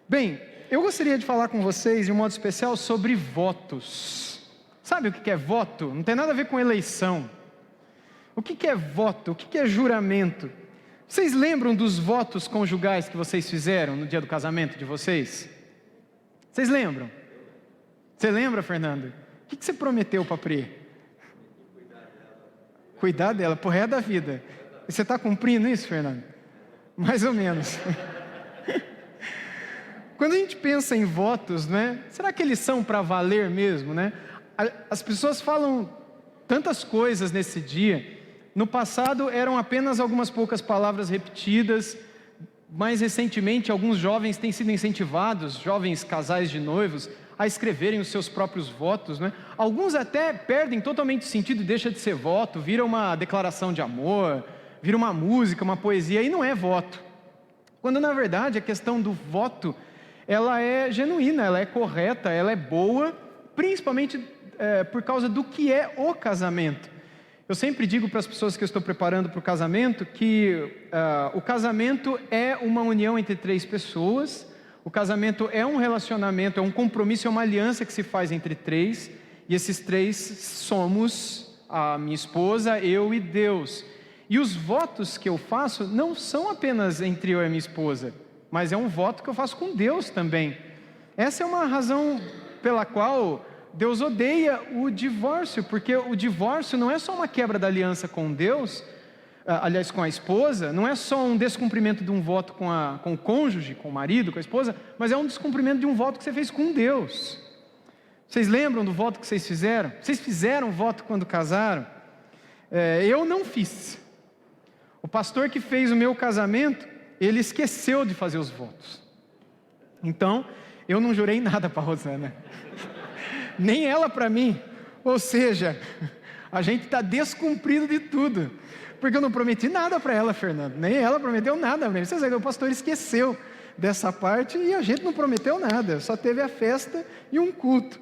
Bem, eu gostaria de falar com vocês de um modo especial sobre votos. Sabe o que é voto? Não tem nada a ver com eleição. O que é voto? O que é juramento? Vocês lembram dos votos conjugais que vocês fizeram no dia do casamento de vocês? Vocês lembram? Você lembra, Fernando? O que você prometeu para a Pri? Cuidar dela pro resto da vida. E você está cumprindo isso, Fernando? Mais ou menos. Quando a gente pensa em votos, né? Será que eles são para valer mesmo, né? As pessoas falam tantas coisas nesse dia. No passado eram apenas algumas poucas palavras repetidas. Mais recentemente, alguns jovens têm sido incentivados, jovens casais de noivos, a escreverem os seus próprios votos, né? Alguns até perdem totalmente o sentido e deixa de ser voto, vira uma declaração de amor, vira uma música, uma poesia, e não é voto. Quando na verdade a questão do voto, ela é genuína, ela é correta, ela é boa, principalmente por causa do que é o casamento. Eu sempre digo para as pessoas que eu estou preparando para o casamento que o casamento é uma união entre três pessoas, o casamento é um relacionamento, é um compromisso, é uma aliança que se faz entre três, e esses três somos a minha esposa, eu e Deus. E os votos que eu faço não são apenas entre eu e a minha esposa, mas é um voto que eu faço com Deus também. Essa é uma razão pela qual Deus odeia o divórcio, porque o divórcio não é só uma quebra da aliança com Deus, aliás, com a esposa, não é só um descumprimento de um voto com o cônjuge, com o marido, com a esposa, mas é um descumprimento de um voto que você fez com Deus. Vocês lembram do voto que vocês fizeram? Vocês fizeram voto quando casaram? Eu não fiz. O pastor que fez o meu casamento, ele esqueceu de fazer os votos. Então, eu não jurei nada para a Rosana. Nem ela para mim. Ou seja, a gente está descumprido de tudo. Porque eu não prometi nada para ela, Fernando. Nem ela prometeu nada para mim. Você sabe, o pastor esqueceu dessa parte e a gente não prometeu nada. Só teve a festa e um culto.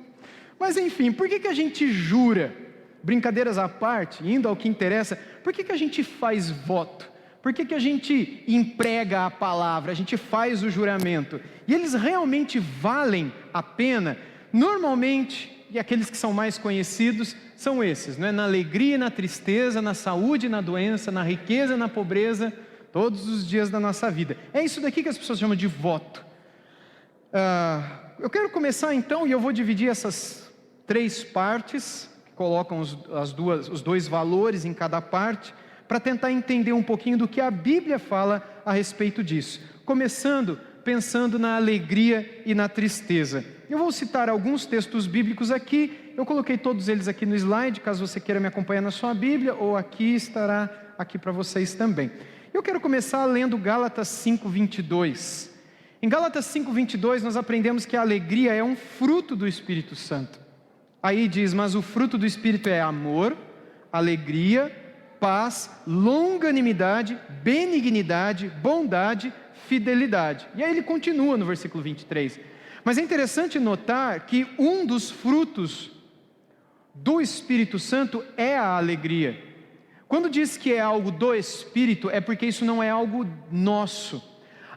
Mas enfim, por que a gente jura? Brincadeiras à parte, indo ao que interessa, por que a gente faz voto? Por que a gente emprega a palavra, a gente faz o juramento? E eles realmente valem a pena? Normalmente, e aqueles que são mais conhecidos, são esses, né? Na alegria e na tristeza, na saúde e na doença, na riqueza e na pobreza, todos os dias da nossa vida. É isso daqui que as pessoas chamam de voto. Eu quero começar então, e eu vou dividir essas três partes, que colocam os dois valores em cada parte, para tentar entender um pouquinho do que a Bíblia fala a respeito disso. Começando pensando na alegria e na tristeza. Eu vou citar alguns textos bíblicos aqui, eu coloquei todos eles aqui no slide, caso você queira me acompanhar na sua Bíblia, ou aqui estará aqui para vocês também. Eu quero começar lendo Gálatas 5:22. Em Gálatas 5:22 nós aprendemos que a alegria é um fruto do Espírito Santo. Aí diz, mas o fruto do Espírito é amor, alegria, paz, longanimidade, benignidade, bondade, fidelidade. E aí ele continua no versículo 23. Mas é interessante notar que um dos frutos do Espírito Santo é a alegria. Quando diz que é algo do Espírito, é porque isso não é algo nosso.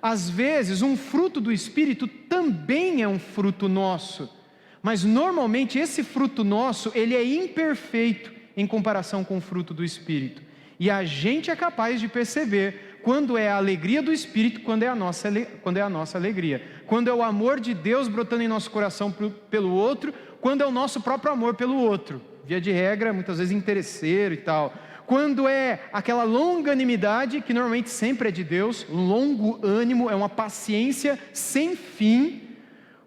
Às vezes, um fruto do Espírito também é um fruto nosso. Mas normalmente esse fruto nosso, ele é imperfeito em comparação com o fruto do Espírito. E a gente é capaz de perceber quando é a alegria do Espírito, quando é a nossa alegria. Quando é o amor de Deus brotando em nosso coração pelo outro, quando é o nosso próprio amor pelo outro. Via de regra, muitas vezes interesseiro e tal. Quando é aquela longanimidade, que normalmente sempre é de Deus, longo ânimo, é uma paciência sem fim.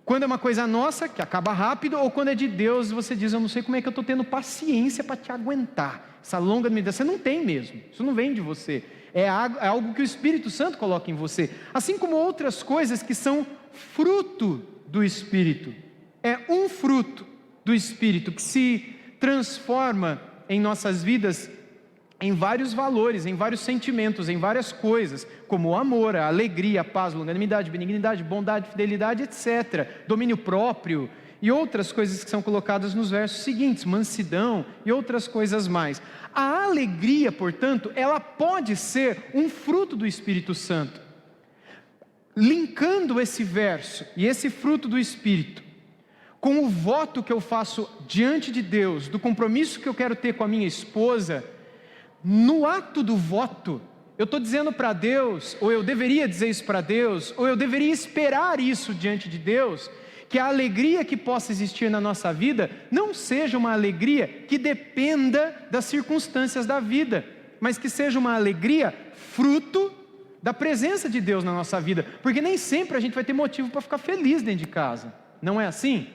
Quando é uma coisa nossa, que acaba rápido, ou quando é de Deus, você diz, eu não sei como é que eu estou tendo paciência para te aguentar. Essa longanimidade, você não tem mesmo, isso não vem de você. É algo que o Espírito Santo coloca em você. Assim como outras coisas que são fruto do Espírito. É um fruto do Espírito que se transforma em nossas vidas em vários valores, em vários sentimentos, em várias coisas, como o amor, a alegria, a paz, longanimidade, benignidade, bondade, fidelidade, etc. Domínio próprio e outras coisas que são colocadas nos versos seguintes, mansidão e outras coisas mais. A alegria, portanto, ela pode ser um fruto do Espírito Santo. linkando esse verso e esse fruto do Espírito com o voto que eu faço diante de Deus, do compromisso que eu quero ter com a minha esposa, no ato do voto, eu estou dizendo para Deus, ou eu deveria dizer isso para Deus, ou eu deveria esperar isso diante de Deus, que a alegria que possa existir na nossa vida não seja uma alegria que dependa das circunstâncias da vida, mas que seja uma alegria fruto da presença de Deus na nossa vida, porque nem sempre a gente vai ter motivo para ficar feliz dentro de casa, não é assim?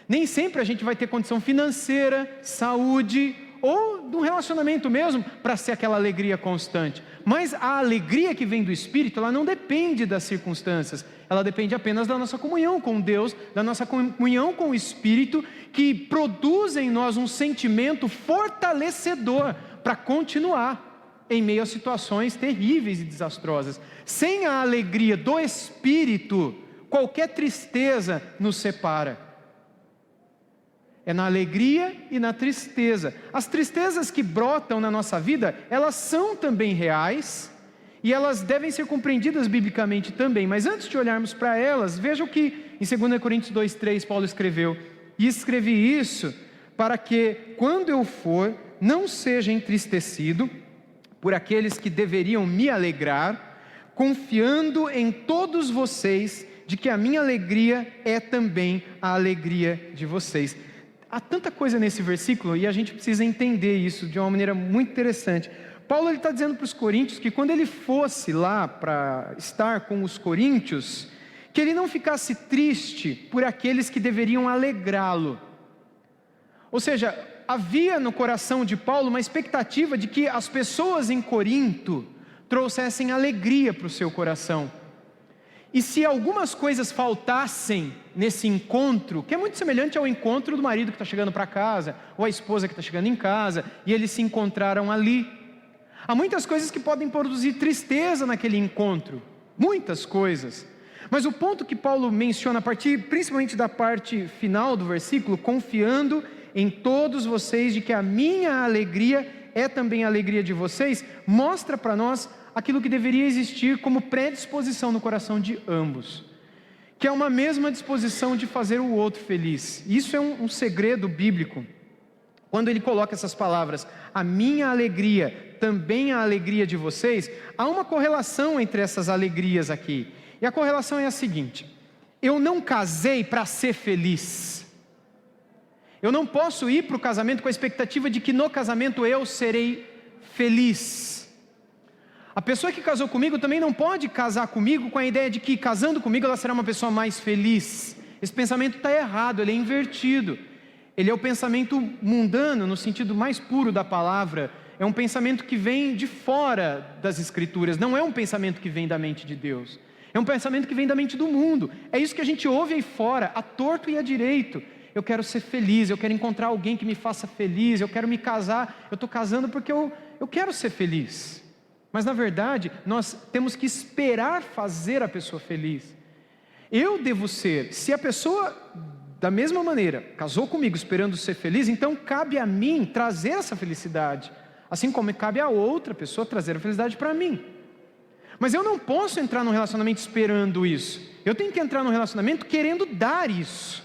Nem sempre a gente vai ter condição financeira, saúde, ou de um relacionamento mesmo, para ser aquela alegria constante. Mas a alegria que vem do Espírito, ela não depende das circunstâncias, ela depende apenas da nossa comunhão com Deus, da nossa comunhão com o Espírito, que produz em nós um sentimento fortalecedor para continuar em meio a situações terríveis e desastrosas. Sem a alegria do Espírito, qualquer tristeza nos separa. É na alegria e na tristeza. As tristezas que brotam na nossa vida, elas são também reais, e elas devem ser compreendidas biblicamente também. Mas antes de olharmos para elas, veja o que em 2 Coríntios 2,3 Paulo escreveu. E escrevi isso para que, quando eu for, não seja entristecido por aqueles que deveriam me alegrar, confiando em todos vocês, de que a minha alegria é também a alegria de vocês. Há tanta coisa nesse versículo e a gente precisa entender isso de uma maneira muito interessante. Paulo está dizendo para os coríntios que quando ele fosse lá para estar com os coríntios, que ele não ficasse triste por aqueles que deveriam alegrá-lo. Ou seja, havia no coração de Paulo uma expectativa de que as pessoas em Corinto trouxessem alegria para o seu coração. E se algumas coisas faltassem nesse encontro, que é muito semelhante ao encontro do marido que está chegando para casa, ou a esposa que está chegando em casa, e eles se encontraram ali. Há muitas coisas que podem produzir tristeza naquele encontro, muitas coisas. Mas o ponto que Paulo menciona, a partir principalmente da parte final do versículo, confiando em todos vocês de que a minha alegria é também a alegria de vocês, mostra para nós aquilo que deveria existir como predisposição no coração de ambos, que é uma mesma disposição de fazer o outro feliz. Isso é um segredo bíblico. Quando ele coloca essas palavras, a minha alegria, também a alegria de vocês, há uma correlação entre essas alegrias aqui, e a correlação é a seguinte: eu não casei para ser feliz, eu não posso ir para o casamento com a expectativa de que no casamento eu serei feliz. A pessoa que casou comigo também não pode casar comigo com a ideia de que casando comigo ela será uma pessoa mais feliz. Esse pensamento está errado, ele é invertido. Ele é o pensamento mundano no sentido mais puro da palavra. É um pensamento que vem de fora das Escrituras, não é um pensamento que vem da mente de Deus. É um pensamento que vem da mente do mundo. É isso que a gente ouve aí fora, a torto e a direito. Eu quero ser feliz, eu quero encontrar alguém que me faça feliz, eu quero me casar, eu estou casando porque eu quero ser feliz. Mas na verdade, nós temos que esperar fazer a pessoa feliz. Eu devo ser, se a pessoa da mesma maneira casou comigo esperando ser feliz, então cabe a mim trazer essa felicidade, assim como cabe a outra pessoa trazer a felicidade para mim. Mas eu não posso entrar num relacionamento esperando isso, eu tenho que entrar num relacionamento querendo dar isso.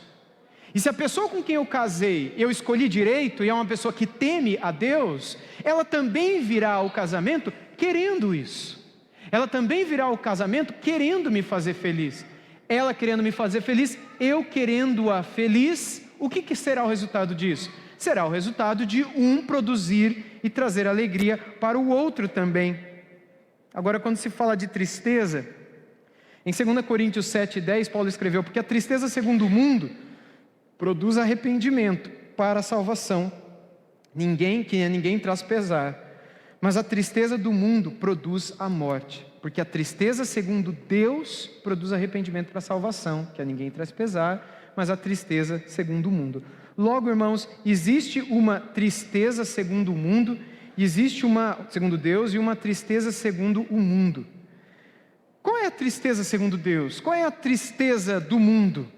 E se a pessoa com quem eu casei, eu escolhi direito, e é uma pessoa que teme a Deus, ela também virá ao casamento querendo isso. Ela também virá ao casamento querendo me fazer feliz. Ela querendo me fazer feliz, eu querendo-a feliz. O que será o resultado disso? Será o resultado de um produzir e trazer alegria para o outro também. Agora, quando se fala de tristeza, em 2 Coríntios 7,10, Paulo escreveu: porque a tristeza segundo o mundo produz arrependimento para a salvação. Ninguém traz pesar. Mas a tristeza do mundo produz a morte. Porque a tristeza segundo Deus produz arrependimento para a salvação, que a ninguém traz pesar, mas a tristeza segundo o mundo. Logo, irmãos, existe uma tristeza segundo o mundo, existe uma segundo Deus e uma tristeza segundo o mundo. Qual é a tristeza segundo Deus? Qual é a tristeza do mundo?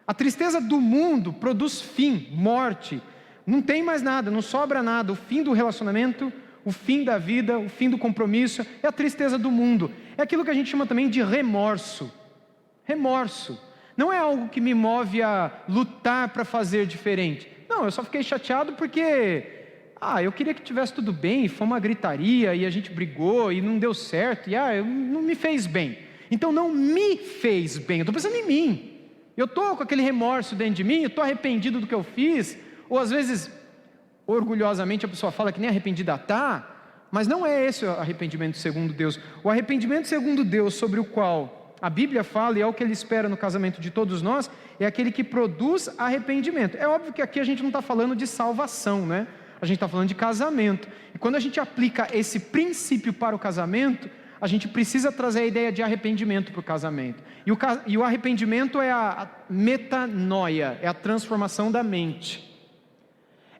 A tristeza do mundo produz fim, morte. Não tem mais nada, não sobra nada. O fim do relacionamento, o fim da vida, o fim do compromisso, é a tristeza do mundo. É aquilo que a gente chama também de remorso. Remorso. Não é algo que me move a lutar para fazer diferente. Não, eu só fiquei chateado porque eu queria que tivesse tudo bem, foi uma gritaria e a gente brigou e não deu certo, e não me fez bem. Então não me fez bem, eu estou pensando em mim. Eu estou com aquele remorso dentro de mim, eu estou arrependido do que eu fiz, ou às vezes, orgulhosamente a pessoa fala que nem arrependida está, mas não é esse o arrependimento segundo Deus. O arrependimento segundo Deus, sobre o qual a Bíblia fala, e é o que Ele espera no casamento de todos nós, é aquele que produz arrependimento. É óbvio que aqui a gente não está falando de salvação, né? A gente está falando de casamento. E quando a gente aplica esse princípio para o casamento, a gente precisa trazer a ideia de arrependimento para o casamento. E o arrependimento é a metanoia, é a transformação da mente.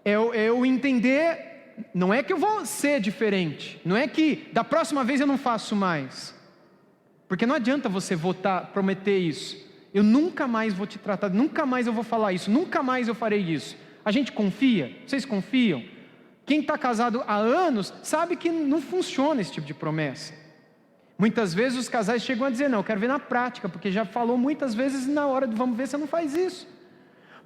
É o entender, não é que eu vou ser diferente, não é que da próxima vez eu não faço mais. Porque não adianta você prometer isso. Eu nunca mais vou te tratar, nunca mais eu vou falar isso, nunca mais eu farei isso. A gente confia? Vocês confiam? Quem está casado há anos sabe que não funciona esse tipo de promessa. Muitas vezes os casais chegam a dizer, não, eu quero ver na prática, porque já falou muitas vezes na hora de vamos ver se não faz isso.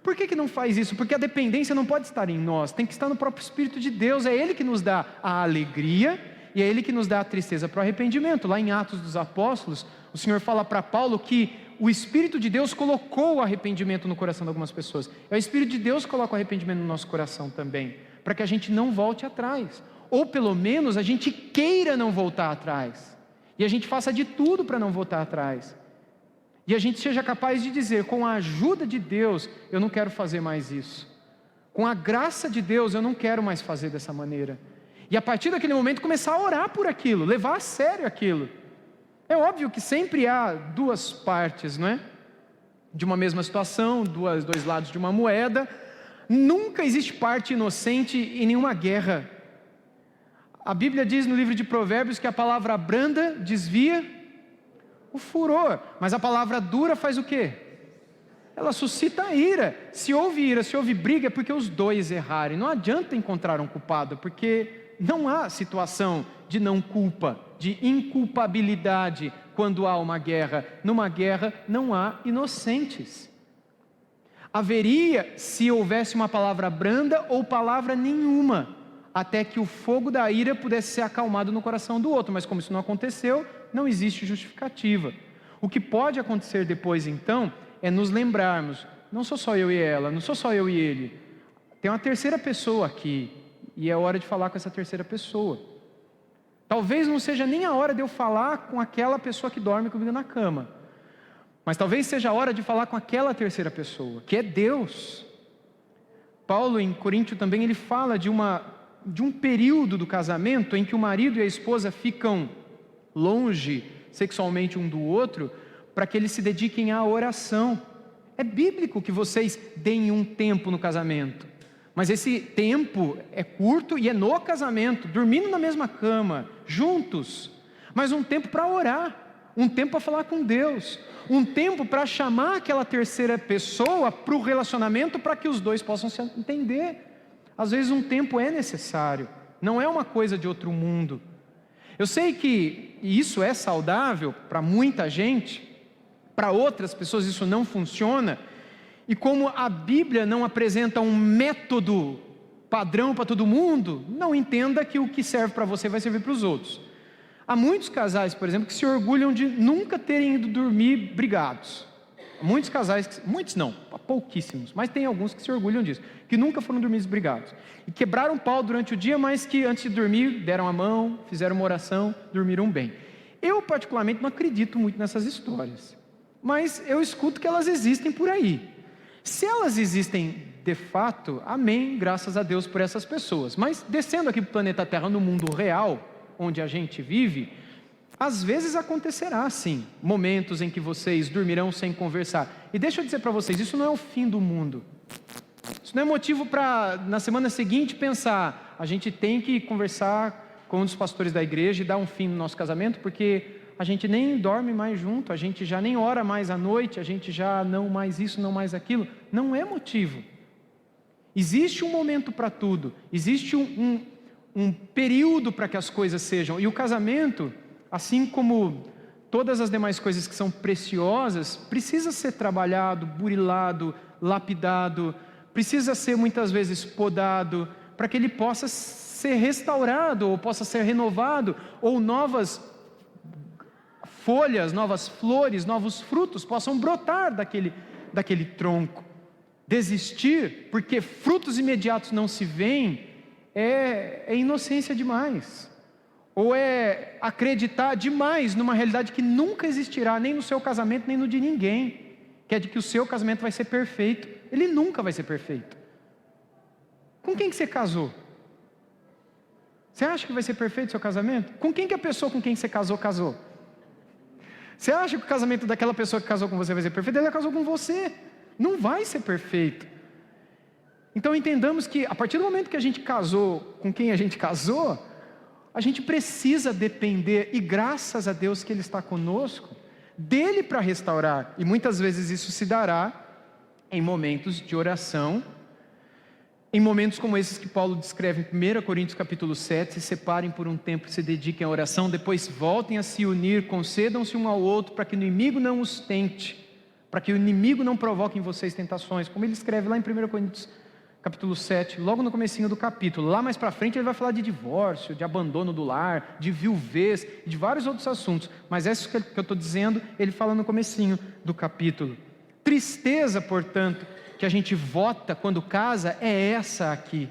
Por que não faz isso? Porque a dependência não pode estar em nós, tem que estar no próprio Espírito de Deus. É Ele que nos dá a alegria e é Ele que nos dá a tristeza para o arrependimento. Lá em Atos dos Apóstolos, o Senhor fala para Paulo que o Espírito de Deus colocou o arrependimento no coração de algumas pessoas. É o Espírito de Deus que coloca o arrependimento no nosso coração também, para que a gente não volte atrás, ou pelo menos a gente queira não voltar atrás, e a gente faça de tudo para não voltar atrás, e a gente seja capaz de dizer, com a ajuda de Deus, eu não quero fazer mais isso, com a graça de Deus, eu não quero mais fazer dessa maneira, e a partir daquele momento começar a orar por aquilo, levar a sério aquilo. É óbvio que sempre há duas partes, não é? De uma mesma situação, dois lados de uma moeda. Nunca existe parte inocente em nenhuma guerra. A Bíblia diz no livro de Provérbios que a palavra branda desvia o furor, mas a palavra dura faz o quê? Ela suscita a ira. Se houve briga, é porque os dois erraram. Não adianta encontrar um culpado, porque não há situação de não culpa, de inculpabilidade quando há uma guerra. Numa guerra não há inocentes. Haveria se houvesse uma palavra branda ou palavra nenhuma, até que o fogo da ira pudesse ser acalmado no coração do outro, mas como isso não aconteceu, não existe justificativa. O que pode acontecer depois então, é nos lembrarmos, não sou só eu e ela, não sou só eu e ele, tem uma terceira pessoa aqui, e é hora de falar com essa terceira pessoa. Talvez não seja nem a hora de eu falar com aquela pessoa que dorme comigo na cama, mas talvez seja a hora de falar com aquela terceira pessoa, que é Deus. Paulo em Coríntios também, ele fala de um período do casamento em que o marido e a esposa ficam longe sexualmente um do outro, para que eles se dediquem à oração. É bíblico que vocês deem um tempo no casamento, mas esse tempo é curto e é no casamento, dormindo na mesma cama, juntos, mas um tempo para orar, um tempo para falar com Deus, um tempo para chamar aquela terceira pessoa para o relacionamento, para que os dois possam se entender. Às vezes um tempo é necessário, não é uma coisa de outro mundo. Eu sei que isso é saudável para muita gente, para outras pessoas isso não funciona, e como a Bíblia não apresenta um método padrão para todo mundo, não entenda que o que serve para você vai servir para os outros. Há muitos casais, por exemplo, que se orgulham de nunca terem ido dormir brigados. Muitos casais, muitos não, pouquíssimos, mas tem alguns que se orgulham disso, que nunca foram dormir brigados. E quebraram pau durante o dia, mas que antes de dormir, deram a mão, fizeram uma oração, dormiram bem. Eu particularmente não acredito muito nessas histórias, mas eu escuto que elas existem por aí. Se elas existem de fato, amém, graças a Deus por essas pessoas. Mas descendo aqui para o planeta Terra, no mundo real, onde a gente vive, às vezes acontecerá sim, momentos em que vocês dormirão sem conversar. E deixa eu dizer para vocês, isso não é o fim do mundo. Isso não é motivo para, na semana seguinte, pensar, a gente tem que conversar com um dos pastores da igreja e dar um fim no nosso casamento, porque a gente nem dorme mais junto, a gente já nem ora mais à noite, a gente já não mais isso, não mais aquilo. Não é motivo. Existe um momento para tudo, existe um período para que as coisas sejam. E o casamento, assim como todas as demais coisas que são preciosas, precisa ser trabalhado, burilado, lapidado, precisa ser muitas vezes podado, para que ele possa ser restaurado, ou possa ser renovado, ou novas folhas, novas flores, novos frutos possam brotar daquele tronco. Desistir, porque frutos imediatos não se veem, é inocência demais. Ou é acreditar demais numa realidade que nunca existirá, nem no seu casamento, nem no de ninguém, que é de que o seu casamento vai ser perfeito. Ele nunca vai ser perfeito. Com quem que você casou? Você acha que vai ser perfeito o seu casamento? Com quem que a pessoa com quem você casou? Você acha que o casamento daquela pessoa que casou com você vai ser perfeito? Ela casou com você. Não vai ser perfeito. Então entendamos que a partir do momento que a gente casou com quem a gente casou, a gente precisa depender, e graças a Deus que Ele está conosco, dEle para restaurar. E muitas vezes isso se dará em momentos de oração, em momentos como esses que Paulo descreve em 1 Coríntios capítulo 7, se separem por um tempo e se dediquem à oração, depois voltem a se unir, concedam-se um ao outro, para que o inimigo não os tente, para que o inimigo não provoque em vocês tentações, como ele escreve lá em 1 Coríntios capítulo 7, logo no comecinho do capítulo. Lá mais para frente ele vai falar de divórcio, de abandono do lar, de viuvez, de vários outros assuntos, mas isso que eu estou dizendo, ele fala no comecinho do capítulo. Tristeza, portanto, que a gente vota quando casa, é essa aqui.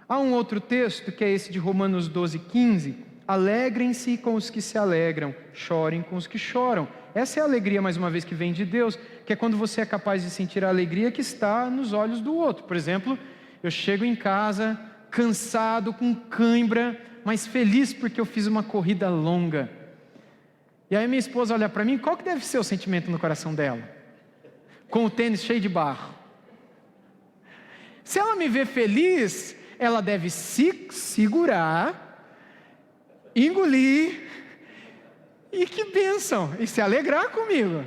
Há um outro texto, que é esse de Romanos 12:15, alegrem-se com os que se alegram, chorem com os que choram. Essa é a alegria, mais uma vez, que vem de Deus, que é quando você é capaz de sentir a alegria que está nos olhos do outro. Por exemplo, eu chego em casa, cansado, com cãibra, mas feliz porque eu fiz uma corrida longa. E aí minha esposa olha para mim, qual que deve ser o sentimento no coração dela? Com o tênis cheio de barro. Se ela me vê feliz, ela deve se segurar, engolir, e que bênção, e se alegrar comigo,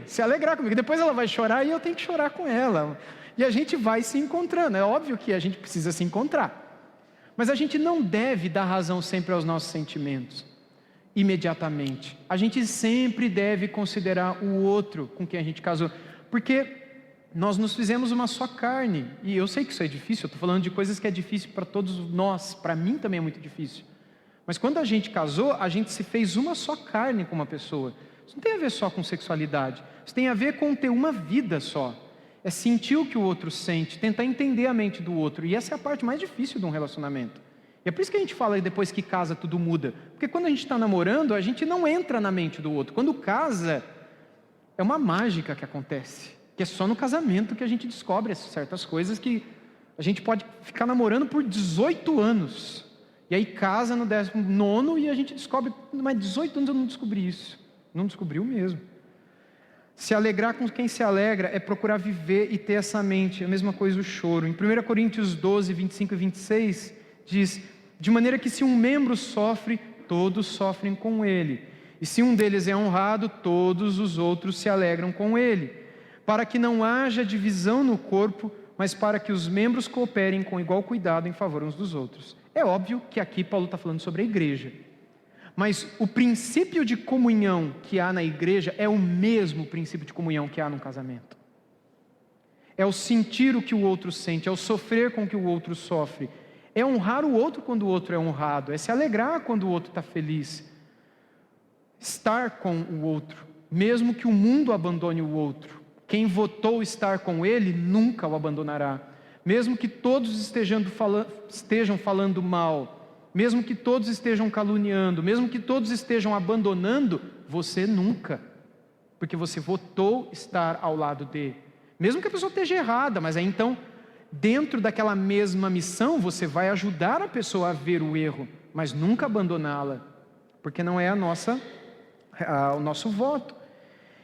depois ela vai chorar e eu tenho que chorar com ela, e a gente vai se encontrando. É óbvio que a gente precisa se encontrar, mas a gente não deve dar razão sempre aos nossos sentimentos, imediatamente. A gente sempre deve considerar o outro com quem a gente casou, porque nós nos fizemos uma só carne, e eu sei que isso é difícil, eu estou falando de coisas que é difícil para todos nós, para mim também é muito difícil. Mas quando a gente casou, a gente se fez uma só carne com uma pessoa. Isso não tem a ver só com sexualidade, isso tem a ver com ter uma vida só. É sentir o que o outro sente, tentar entender a mente do outro, e essa é a parte mais difícil de um relacionamento. E é por isso que a gente fala que depois que casa tudo muda, porque quando a gente está namorando, a gente não entra na mente do outro. Quando casa, é uma mágica que acontece, que é só no casamento que a gente descobre certas coisas que a gente pode ficar namorando por 18 anos, e aí casa no 19º e a gente descobre, mas 18 anos eu não descobri isso. Não descobriu mesmo. Se alegrar com quem se alegra é procurar viver e ter essa mente. A mesma coisa o choro. Em 1 Coríntios 12, 25 e 26 diz, de maneira que se um membro sofre, todos sofrem com ele. E se um deles é honrado, todos os outros se alegram com ele. Para que não haja divisão no corpo, mas para que os membros cooperem com igual cuidado em favor uns dos outros. É óbvio que aqui Paulo está falando sobre a igreja, mas o princípio de comunhão que há na igreja é o mesmo princípio de comunhão que há no casamento. É o sentir o que o outro sente, é o sofrer com o que o outro sofre, é honrar o outro quando o outro é honrado, é se alegrar quando o outro está feliz, estar com o outro, mesmo que o mundo abandone o outro. Quem votou estar com ele nunca o abandonará. Mesmo que todos estejam falando mal, mesmo que todos estejam caluniando, mesmo que todos estejam abandonando, você nunca, porque você votou estar ao lado dele. Mesmo que a pessoa esteja errada, mas aí então, dentro daquela mesma missão, você vai ajudar a pessoa a ver o erro, mas nunca abandoná-la, porque não é o nosso voto.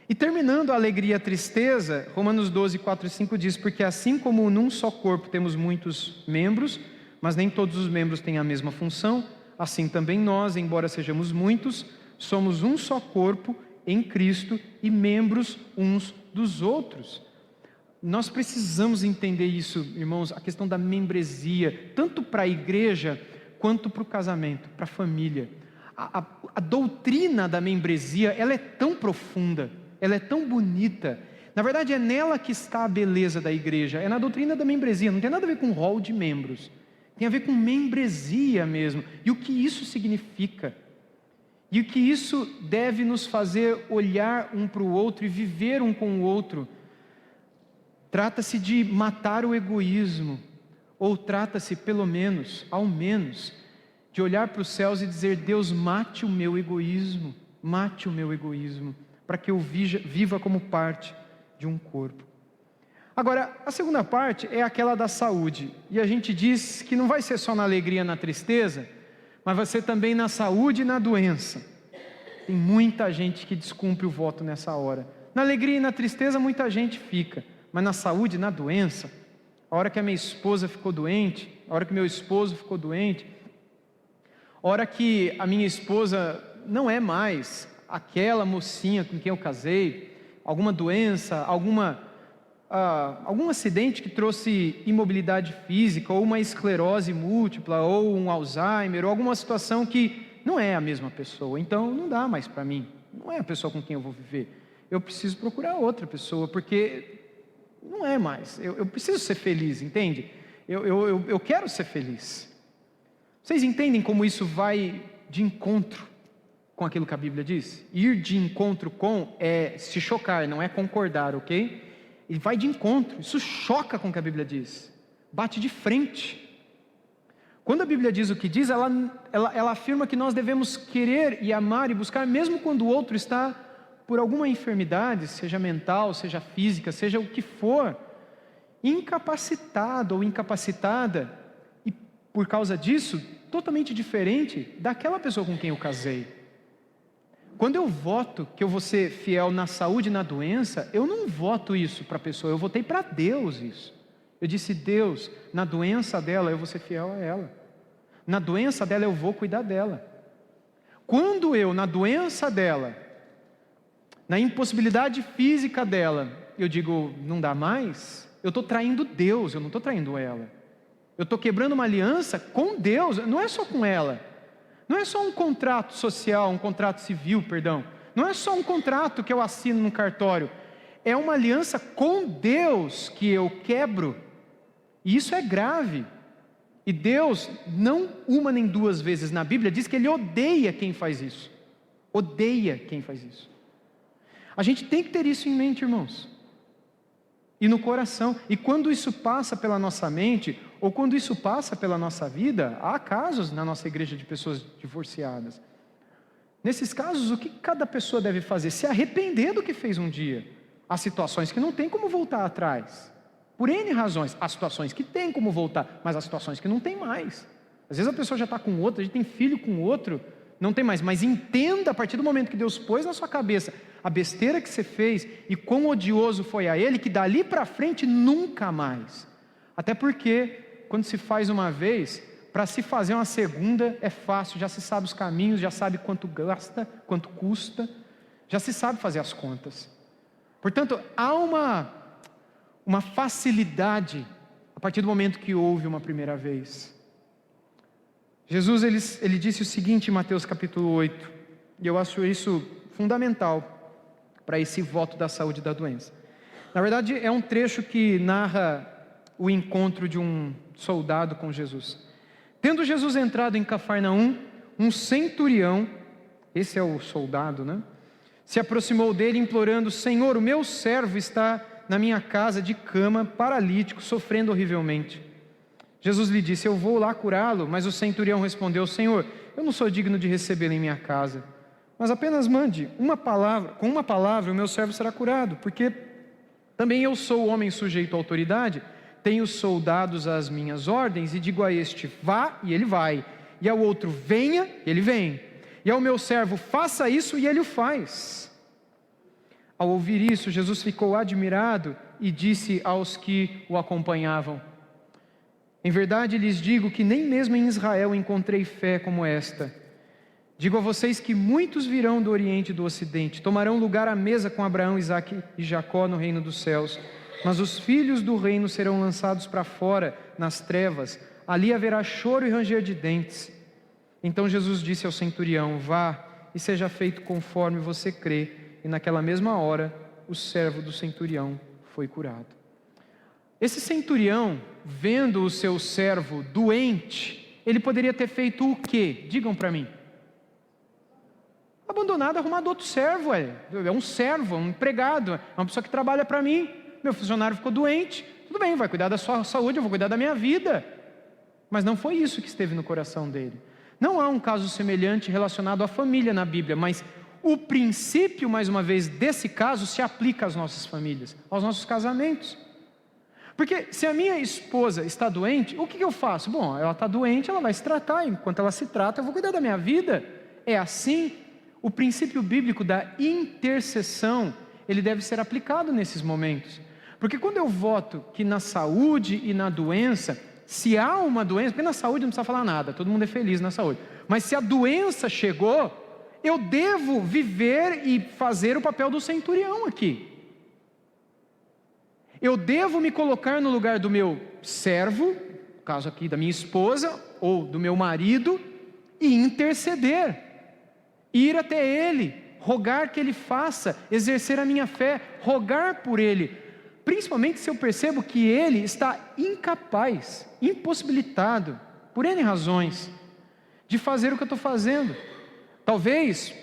E terminando a alegria e a tristeza, Romanos 12, 4 e 5 diz, porque assim como num só corpo temos muitos membros, mas nem todos os membros têm a mesma função, assim também nós, embora sejamos muitos, somos um só corpo em Cristo e membros uns dos outros. Nós precisamos entender isso, irmãos, a questão da membresia, tanto para a igreja, quanto para o casamento, para a família. a doutrina da membresia, ela é tão profunda, ela é tão bonita. Na verdade, é nela que está a beleza da igreja, é na doutrina da membresia. Não tem nada a ver com rol de membros, tem a ver com membresia mesmo, e o que isso significa, e o que isso deve nos fazer olhar um para o outro e viver um com o outro. Trata-se de matar o egoísmo, ou trata-se pelo menos, ao menos, de olhar para os céus e dizer: Deus, mate o meu egoísmo, para que eu viva como parte de um corpo. Agora, a segunda parte é aquela da saúde, e a gente diz que não vai ser só na alegria e na tristeza, mas vai ser também na saúde e na doença. Tem muita gente que descumpre o voto nessa hora. Na alegria e na tristeza muita gente fica, mas na saúde e na doença, a hora que a minha esposa ficou doente, a hora que meu esposo ficou doente, a hora que a minha esposa não é mais aquela mocinha com quem eu casei, alguma doença, algum acidente que trouxe imobilidade física, ou uma esclerose múltipla, ou um Alzheimer, ou alguma situação que não é a mesma pessoa, então não dá mais para mim, não é a pessoa com quem eu vou viver, eu preciso procurar outra pessoa, porque não é mais, eu preciso ser feliz, entende? Eu quero ser feliz. Vocês entendem como isso vai de encontro com aquilo que a Bíblia diz? Ir de encontro com é se chocar, não é concordar, ok? E vai de encontro, isso choca com o que a Bíblia diz, bate de frente. Quando a Bíblia diz o que diz, ela afirma que nós devemos querer e amar e buscar, mesmo quando o outro está por alguma enfermidade, seja mental, seja física, seja o que for, incapacitado ou incapacitada, e por causa disso, totalmente diferente daquela pessoa com quem eu casei. Quando eu voto que eu vou ser fiel na saúde e na doença, eu não voto isso para a pessoa, eu votei para Deus isso. Eu disse: Deus, na doença dela eu vou ser fiel a ela, na doença dela eu vou cuidar dela. Quando eu, na doença dela, na impossibilidade física dela, eu digo: não dá mais, eu estou traindo Deus, eu não estou traindo ela. Eu estou quebrando uma aliança com Deus, não é só com ela. Não é só um contrato social, um contrato civil, perdão. Não é só um contrato que eu assino no cartório. É uma aliança com Deus que eu quebro. E isso é grave. E Deus, não uma nem duas vezes na Bíblia, diz que Ele odeia quem faz isso. Odeia quem faz isso. A gente tem que ter isso em mente, irmãos. E no coração. E quando isso passa pela nossa mente, ou quando isso passa pela nossa vida, há casos na nossa igreja de pessoas divorciadas. Nesses casos, o que cada pessoa deve fazer? Se arrepender do que fez um dia. Há situações que não tem como voltar atrás. Por N razões. Há situações que tem como voltar, mas há situações que não tem mais. Às vezes a pessoa já está com outro, a gente tem filho com outro, não tem mais. Mas entenda, a partir do momento que Deus pôs na sua cabeça a besteira que você fez e quão odioso foi a Ele, que dali para frente nunca mais. Até porque, quando se faz uma vez, para se fazer uma segunda é fácil, já se sabe os caminhos, já sabe quanto gasta, quanto custa, já se sabe fazer as contas. Portanto, há uma facilidade a partir do momento que houve uma primeira vez. Jesus ele disse o seguinte em Mateus capítulo 8, e eu acho isso fundamental para esse voto da saúde e da doença. Na verdade, é um trecho que narra o encontro de um soldado com Jesus. Tendo Jesus entrado em Cafarnaum, um centurião, esse é o soldado, né? Se aproximou dele implorando: Senhor, o meu servo está na minha casa de cama, paralítico, sofrendo horrivelmente. Jesus lhe disse: eu vou lá curá-lo. Mas o centurião respondeu: Senhor, eu não sou digno de recebê-lo em minha casa, mas apenas mande com uma palavra o meu servo será curado, porque também eu sou homem sujeito à autoridade, tenho soldados às minhas ordens, e digo a este: vá, e ele vai, e ao outro: venha, e ele vem, e ao meu servo: faça isso, e ele o faz. Ao ouvir isso, Jesus ficou admirado e disse aos que o acompanhavam: em verdade lhes digo que nem mesmo em Israel encontrei fé como esta. Digo a vocês que muitos virão do Oriente e do Ocidente, tomarão lugar à mesa com Abraão, Isaque e Jacó no reino dos céus, mas os filhos do reino serão lançados para fora, nas trevas, ali haverá choro e ranger de dentes. Então Jesus disse ao centurião: vá, e seja feito conforme você crê. E naquela mesma hora, o servo do centurião foi curado. Esse centurião, vendo o seu servo doente, ele poderia ter feito o quê? Digam para mim. Abandonado, arrumado outro servo, é um servo, um empregado, é uma pessoa que trabalha para mim. Meu funcionário ficou doente, tudo bem, vai cuidar da sua saúde, eu vou cuidar da minha vida. Mas não foi isso que esteve no coração dele. Não há um caso semelhante relacionado à família na Bíblia, mas o princípio, mais uma vez, desse caso se aplica às nossas famílias, aos nossos casamentos. Porque se a minha esposa está doente, o que eu faço? Bom, ela está doente, ela vai se tratar, enquanto ela se trata, eu vou cuidar da minha vida. É assim. O princípio bíblico da intercessão, ele deve ser aplicado nesses momentos. Porque quando eu voto que na saúde e na doença, se há uma doença, porque na saúde não precisa falar nada, todo mundo é feliz na saúde. Mas se a doença chegou, eu devo viver e fazer o papel do centurião aqui. Eu devo me colocar no lugar do meu servo, no caso aqui da minha esposa, ou do meu marido, e interceder. Ir até ele, rogar que ele faça, exercer a minha fé, rogar por ele. Principalmente se eu percebo que ele está incapaz, impossibilitado, por N razões, de fazer o que eu estou fazendo. Talvez,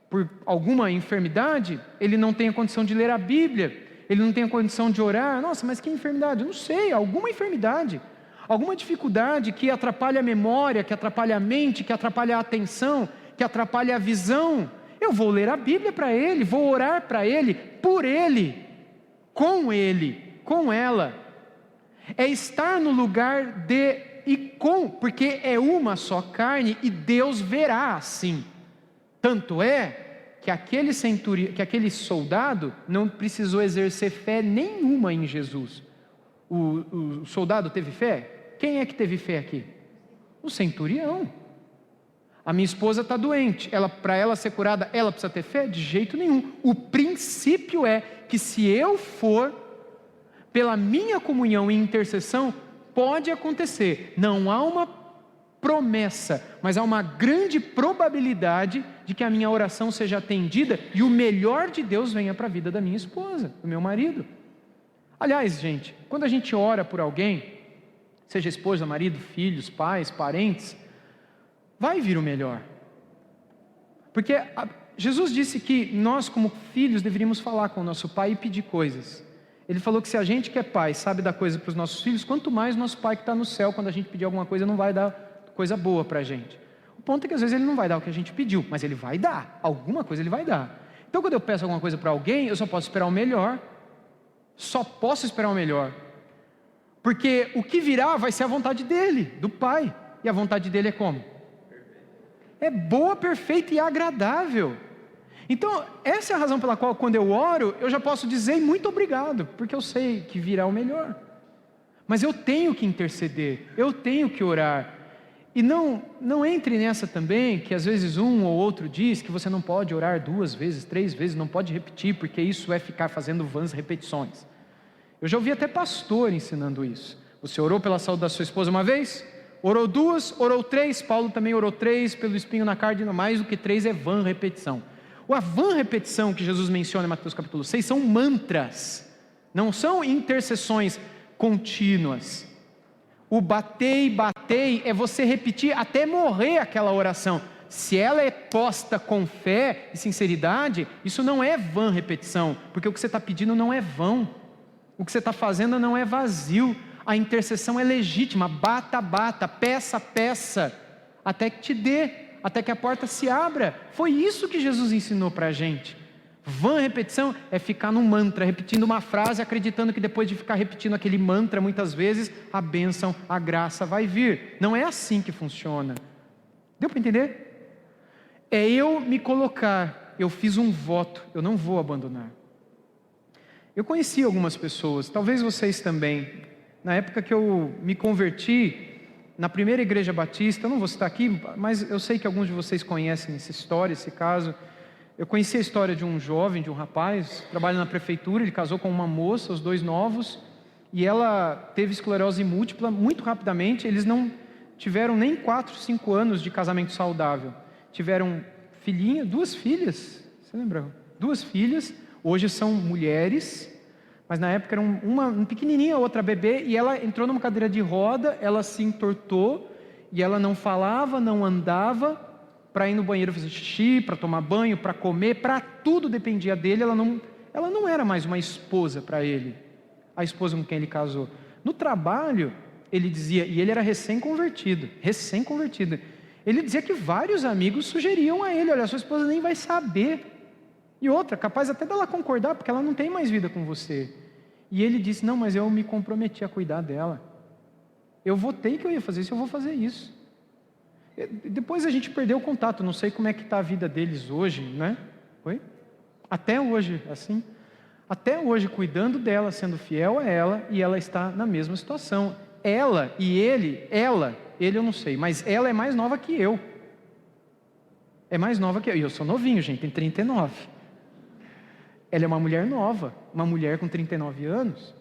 por alguma enfermidade, ele não tenha condição de ler a Bíblia, ele não tenha condição de orar. Nossa, mas que enfermidade? Eu não sei, alguma enfermidade, alguma dificuldade que atrapalha a memória, que atrapalha a mente, que atrapalha a atenção, que atrapalha a visão. Eu vou ler a Bíblia para ele, vou orar para ele, por ele, com ela. É estar no lugar de e com, porque é uma só carne e Deus verá assim. Tanto é que aquele soldado não precisou exercer fé nenhuma em Jesus. O soldado teve fé? Quem é que teve fé aqui? O centurião. A minha esposa está doente, para ela ser curada, ela precisa ter fé? De jeito nenhum. O princípio é que se eu for, pela minha comunhão e intercessão, pode acontecer. Não há uma promessa, mas há uma grande probabilidade de que a minha oração seja atendida e o melhor de Deus venha para a vida da minha esposa, do meu marido. Aliás, gente, quando a gente ora por alguém, seja esposa, marido, filhos, pais, parentes, vai vir o melhor. Porque Jesus disse que nós, como filhos, deveríamos falar com o nosso pai e pedir coisas. Ele falou que se a gente que é pai sabe dar coisa para os nossos filhos, quanto mais nosso pai que está no céu, quando a gente pedir alguma coisa, não vai dar coisa boa para a gente. O ponto é que às vezes ele não vai dar o que a gente pediu, mas ele vai dar, alguma coisa ele vai dar. Então quando eu peço alguma coisa para alguém, eu só posso esperar o melhor. Só posso esperar o melhor. Porque o que virá vai ser a vontade dele, do pai. E a vontade dele é como? É boa, perfeita e agradável. Então, essa é a razão pela qual, quando eu oro, eu já posso dizer muito obrigado, porque eu sei que virá o melhor. Mas eu tenho que interceder, eu tenho que orar. E não entre nessa também, que às vezes um ou outro diz que você não pode orar 2 vezes, 3 vezes, não pode repetir, porque isso é ficar fazendo vãs repetições. Eu já ouvi até pastor ensinando isso. Você orou pela saúde da sua esposa uma vez? Orou 2, orou 3, Paulo também orou 3, pelo espinho na carne, mais do que 3 é vã repetição. A vã repetição que Jesus menciona em Mateus capítulo 6 são mantras, não são intercessões contínuas. O batei, batei é você repetir até morrer aquela oração. Se ela é posta com fé e sinceridade, isso não é vã repetição, porque o que você está pedindo não é vão, o que você está fazendo não é vazio. A intercessão é legítima, bata, bata, peça, peça, até que te dê, até que a porta se abra. Foi isso que Jesus ensinou para a gente. Vã repetição é ficar num mantra, repetindo uma frase, acreditando que depois de ficar repetindo aquele mantra muitas vezes, a bênção, a graça vai vir. Não é assim que funciona. Deu para entender? É eu me colocar, eu fiz um voto, eu não vou abandonar. Eu conheci algumas pessoas, talvez vocês também. Na época que eu me converti, na primeira igreja batista, eu não vou citar aqui, mas eu sei que alguns de vocês conhecem essa história, esse caso. Eu conheci a história de um jovem, de um rapaz, trabalha na prefeitura, ele casou com uma moça, os 2 novos, e ela teve esclerose múltipla muito rapidamente. Eles não tiveram nem 4, 5 anos de casamento saudável. Tiveram filhinha, 2 filhas, você lembra? 2 filhas, hoje são mulheres, mas na época era uma pequenininha, outra bebê, e ela entrou numa cadeira de roda, ela se entortou, e ela não falava, não andava, para ir no banheiro fazer xixi, para tomar banho, para comer, para tudo dependia dele. Ela não era mais uma esposa para ele, a esposa com quem ele casou. No trabalho, ele dizia, e ele era recém-convertido, ele dizia que vários amigos sugeriam a ele: olha, sua esposa nem vai saber. E outra, capaz até dela concordar, porque ela não tem mais vida com você. E ele disse: não, mas eu me comprometi a cuidar dela. Eu votei que eu ia fazer isso, eu vou fazer isso. Depois a gente perdeu o contato, não sei como é que está a vida deles hoje, né? Oi? Até hoje, assim. Até hoje, cuidando dela, sendo fiel a ela, e ela está na mesma situação. Ela e ele eu não sei, mas ela é mais nova que eu. É mais nova que eu. E eu sou novinho, gente, tenho 39. Ela é uma mulher nova, uma mulher com 39 anos.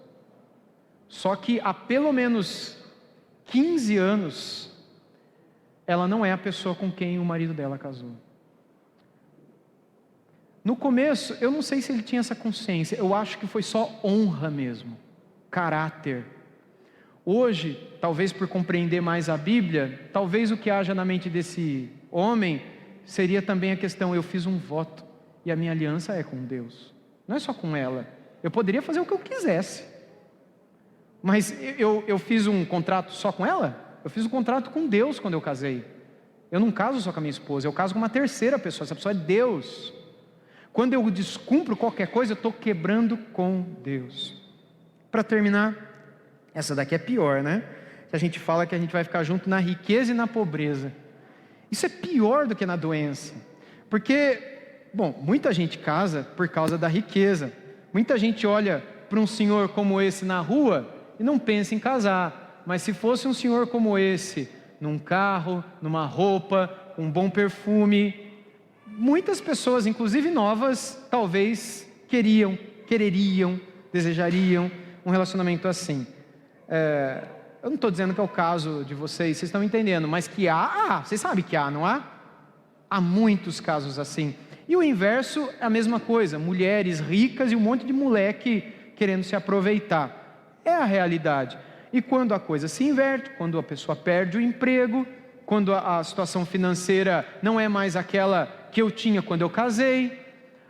Só que há pelo menos 15 anos, ela não é a pessoa com quem o marido dela casou. No começo, eu não sei se ele tinha essa consciência, eu acho que foi só honra mesmo, caráter. Hoje, talvez por compreender mais a Bíblia, talvez o que haja na mente desse homem seria também a questão: eu fiz um voto e a minha aliança é com Deus, não é só com ela. Eu poderia fazer o que eu quisesse, mas eu fiz um contrato só com ela? Eu fiz um contrato com Deus quando eu casei. Eu não caso só com a minha esposa, eu caso com uma terceira pessoa, essa pessoa é Deus. Quando eu descumpro qualquer coisa, eu estou quebrando com Deus. Para terminar, essa daqui é pior, né? A gente fala que a gente vai ficar junto na riqueza e na pobreza. Isso é pior do que na doença. Porque, bom, muita gente casa por causa da riqueza. Muita gente olha para um senhor como esse na rua e não pensa em casar. Mas se fosse um senhor como esse, num carro, numa roupa, um bom perfume, muitas pessoas, inclusive novas, talvez quereriam, desejariam um relacionamento assim. Eu não estou dizendo que é o caso de vocês estão entendendo, mas que vocês sabem que não há? Há muitos casos assim. E o inverso é a mesma coisa, mulheres ricas e um monte de moleque querendo se aproveitar. É a realidade. E quando a coisa se inverte, quando a pessoa perde o emprego, quando a situação financeira não é mais aquela que eu tinha quando eu casei,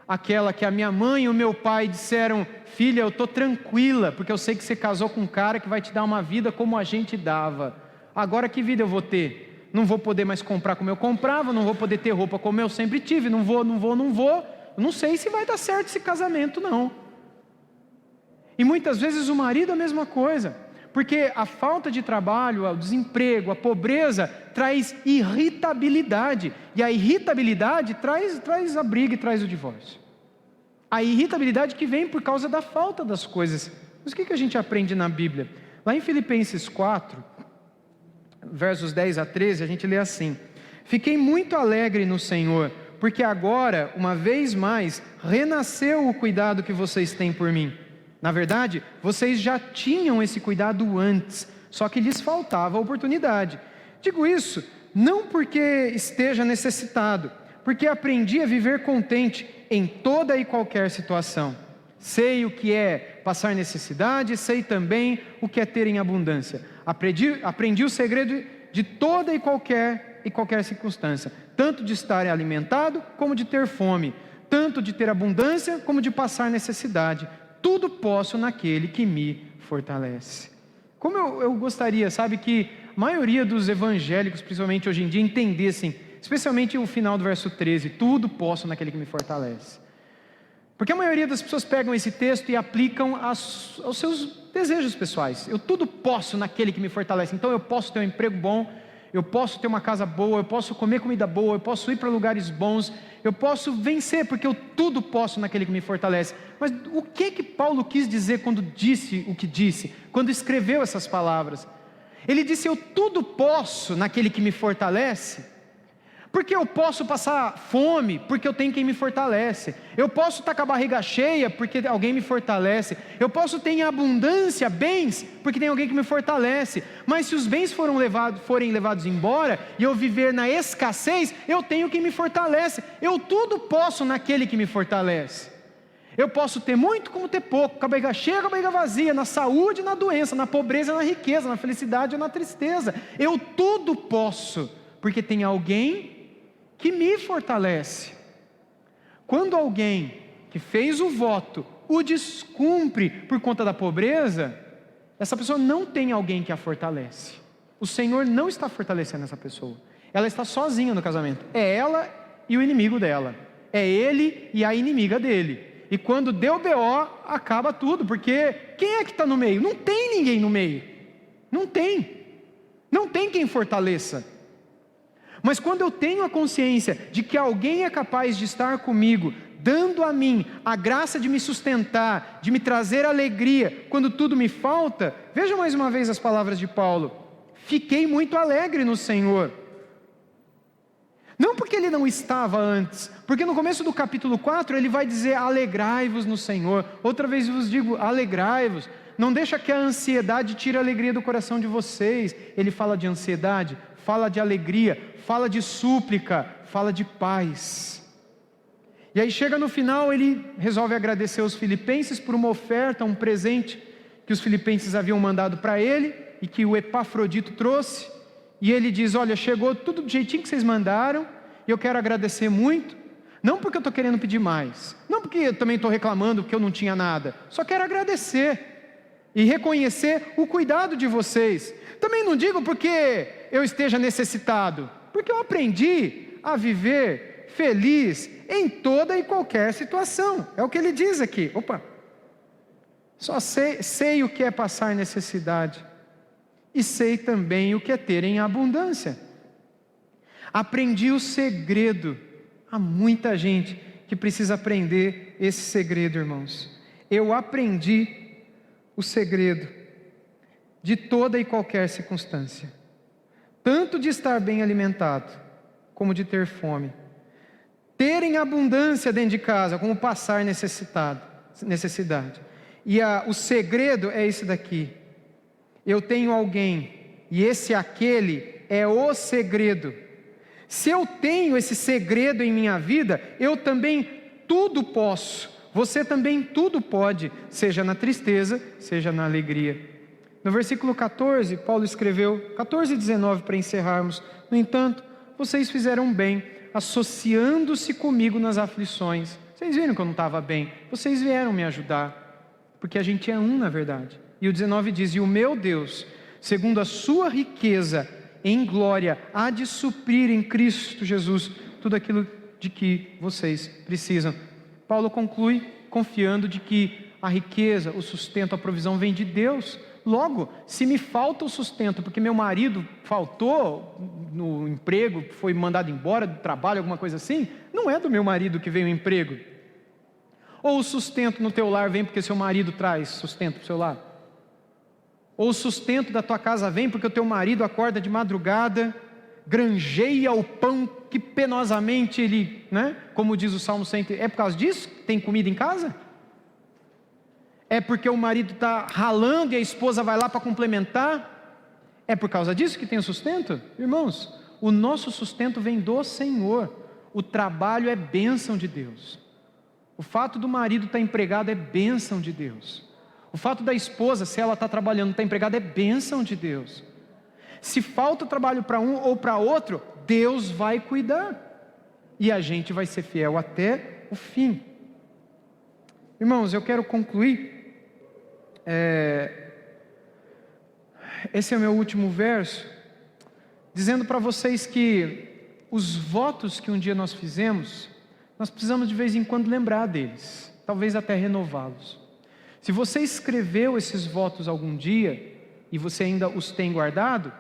aquela que a minha mãe e o meu pai disseram: filha, eu estou tranquila, porque eu sei que você casou com um cara que vai te dar uma vida como a gente dava. Agora que vida eu vou ter? Não vou poder mais comprar como eu comprava, não vou poder ter roupa como eu sempre tive, não vou. Eu não sei se vai dar certo esse casamento, não. E muitas vezes o marido é a mesma coisa. Porque a falta de trabalho, o desemprego, a pobreza traz irritabilidade. E a irritabilidade traz a briga e traz o divórcio. A irritabilidade que vem por causa da falta das coisas. Mas o que a gente aprende na Bíblia? Lá em Filipenses 4, versos 10 a 13, a gente lê assim: fiquei muito alegre no Senhor, porque agora, uma vez mais, renasceu o cuidado que vocês têm por mim. Na verdade, vocês já tinham esse cuidado antes, só que lhes faltava a oportunidade. Digo isso não porque esteja necessitado, porque aprendi a viver contente em toda e qualquer situação. Sei o que é passar necessidade, sei também o que é ter em abundância. Aprendi o segredo de toda e qualquer circunstância, tanto de estar alimentado como de ter fome, tanto de ter abundância como de passar necessidade. Tudo posso naquele que me fortalece. Como eu gostaria, sabe, que a maioria dos evangélicos, principalmente hoje em dia, entendessem, especialmente o final do verso 13, tudo posso naquele que me fortalece. Porque a maioria das pessoas pegam esse texto e aplicam aos seus desejos pessoais. Eu tudo posso naquele que me fortalece. Então eu posso ter um emprego bom, eu posso ter uma casa boa, eu posso comer comida boa, eu posso ir para lugares bons, eu posso vencer, porque eu tudo posso naquele que me fortalece. Mas o que Paulo quis dizer quando disse o que disse, quando escreveu essas palavras? Ele disse: eu tudo posso naquele que me fortalece, Porque eu posso passar fome, porque eu tenho quem me fortalece. Eu posso estar com a barriga cheia, porque alguém me fortalece. Eu posso ter em abundância bens, porque tem alguém que me fortalece. Mas se os bens forem levados embora, e eu viver na escassez, eu tenho quem me fortalece. Eu tudo posso naquele que me fortalece. Eu posso ter muito como ter pouco, com a barriga cheia, com a barriga vazia, na saúde, na doença, na pobreza, na riqueza, na felicidade ou na tristeza. Eu tudo posso, porque tem alguém que me fortalece. Quando alguém que fez o voto o descumpre por conta da pobreza, essa pessoa não tem alguém que a fortalece. O Senhor não está fortalecendo essa pessoa. Ela está sozinha no casamento. É ela e o inimigo dela. É ele e a inimiga dele. E quando deu BO, acaba tudo, porque quem é que está no meio? Não tem ninguém no meio. Não tem. Não tem quem fortaleça. Mas quando eu tenho a consciência de que alguém é capaz de estar comigo, dando a mim a graça de me sustentar, de me trazer alegria, quando tudo me falta, veja mais uma vez as palavras de Paulo: fiquei muito alegre no Senhor. Não porque ele não estava antes, porque no começo do capítulo 4 ele vai dizer: alegrai-vos no Senhor. Outra vez vos digo, alegrai-vos. Não deixa que a ansiedade tire a alegria do coração de vocês. Ele fala de ansiedade, fala de alegria, fala de súplica, fala de paz. E aí chega no final, ele resolve agradecer aos filipenses por uma oferta, um presente que os filipenses haviam mandado para ele, e que o Epafrodito trouxe, e ele diz: olha, chegou tudo do jeitinho que vocês mandaram, e eu quero agradecer muito, não porque eu estou querendo pedir mais, não porque eu também estou reclamando que eu não tinha nada, só quero agradecer, e reconhecer o cuidado de vocês. Também não digo porque eu esteja necessitado, porque eu aprendi a viver feliz em toda e qualquer situação. É o que ele diz aqui. Só sei o que é passar necessidade, e sei também o que é ter em abundância. Aprendi o segredo. Há muita gente que precisa aprender esse segredo, irmãos. Eu aprendi o segredo de toda e qualquer circunstância, tanto de estar bem alimentado, como de ter fome, ter em abundância dentro de casa, como passar necessidade. E o segredo é esse daqui: eu tenho alguém, e aquele é o segredo. Se eu tenho esse segredo em minha vida, eu também tudo posso. Você também tudo pode, seja na tristeza, seja na alegria. No versículo 14, Paulo escreveu, 14 e 19 para encerrarmos: no entanto, vocês fizeram bem, associando-se comigo nas aflições. Vocês viram que eu não estava bem, vocês vieram me ajudar, porque a gente é um na verdade. E o 19 diz: e o meu Deus, segundo a sua riqueza em glória, há de suprir em Cristo Jesus tudo aquilo de que vocês precisam. Paulo conclui confiando de que a riqueza, o sustento, a provisão vem de Deus. Logo, se me falta o sustento porque meu marido faltou no emprego, foi mandado embora do trabalho, alguma coisa assim, não é do meu marido que veio o emprego. Ou o sustento no teu lar vem porque seu marido traz sustento para o seu lar. Ou o sustento da tua casa vem porque o teu marido acorda de madrugada, granjeia o pão que penosamente ele, como diz o Salmo 100, é por causa disso que tem comida em casa? É porque o marido está ralando e a esposa vai lá para complementar? É por causa disso que tem o sustento? Irmãos, o nosso sustento vem do Senhor. O trabalho é bênção de Deus. O fato do marido estar empregado é bênção de Deus. O fato da esposa, se ela está trabalhando, estar empregada, é bênção de Deus. Se falta trabalho para um ou para outro, Deus vai cuidar, e a gente vai ser fiel até o fim. Irmãos, eu quero concluir, esse é o meu último verso, dizendo para vocês que os votos que um dia nós fizemos, nós precisamos de vez em quando lembrar deles, talvez até renová-los. Se você escreveu esses votos algum dia, e você ainda os tem guardado,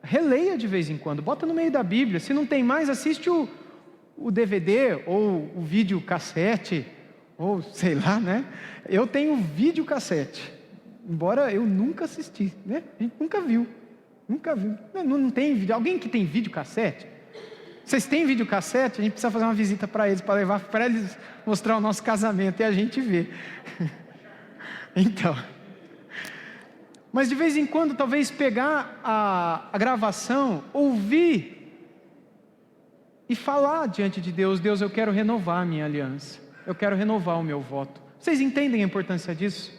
releia de vez em quando, bota no meio da Bíblia. Se não tem mais, assiste o DVD, ou o videocassete, ou sei lá, Eu tenho videocassete, embora eu nunca assisti, A gente nunca viu. Não tem vídeo. Alguém que tem videocassete? Vocês têm videocassete? A gente precisa fazer uma visita para eles, para levar para eles mostrar o nosso casamento e a gente ver. Então, mas de vez em quando, talvez pegar a gravação, ouvir e falar diante de Deus: Deus, eu quero renovar a minha aliança, eu quero renovar o meu voto. Vocês entendem a importância disso?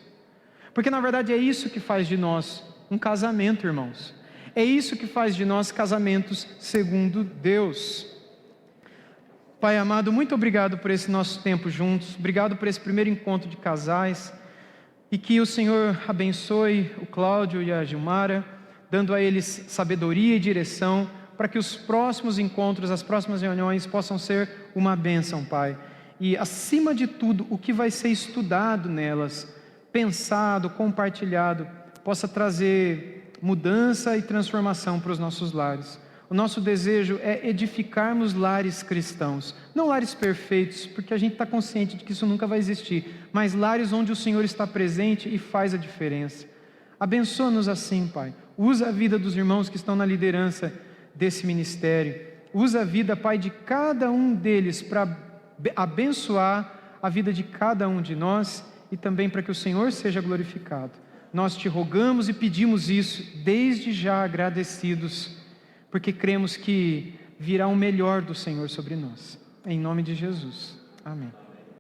Porque na verdade é isso que faz de nós um casamento, irmãos. É isso que faz de nós casamentos segundo Deus. Pai amado, muito obrigado por esse nosso tempo juntos. Obrigado por esse primeiro encontro de casais. E que o Senhor abençoe o Cláudio e a Gilmara, dando a eles sabedoria e direção, para que os próximos encontros, as próximas reuniões possam ser uma bênção, Pai. E acima de tudo, o que vai ser estudado nelas, pensado, compartilhado, possa trazer mudança e transformação para os nossos lares. O nosso desejo é edificarmos lares cristãos, não lares perfeitos, porque a gente está consciente de que isso nunca vai existir, mas lares onde o Senhor está presente e faz a diferença. Abençoa-nos assim, Pai. Usa a vida dos irmãos que estão na liderança desse ministério. Usa a vida, Pai, de cada um deles para abençoar a vida de cada um de nós e também para que o Senhor seja glorificado. Nós te rogamos e pedimos isso, desde já agradecidos, porque cremos que virá o melhor do Senhor sobre nós. Em nome de Jesus. Amém.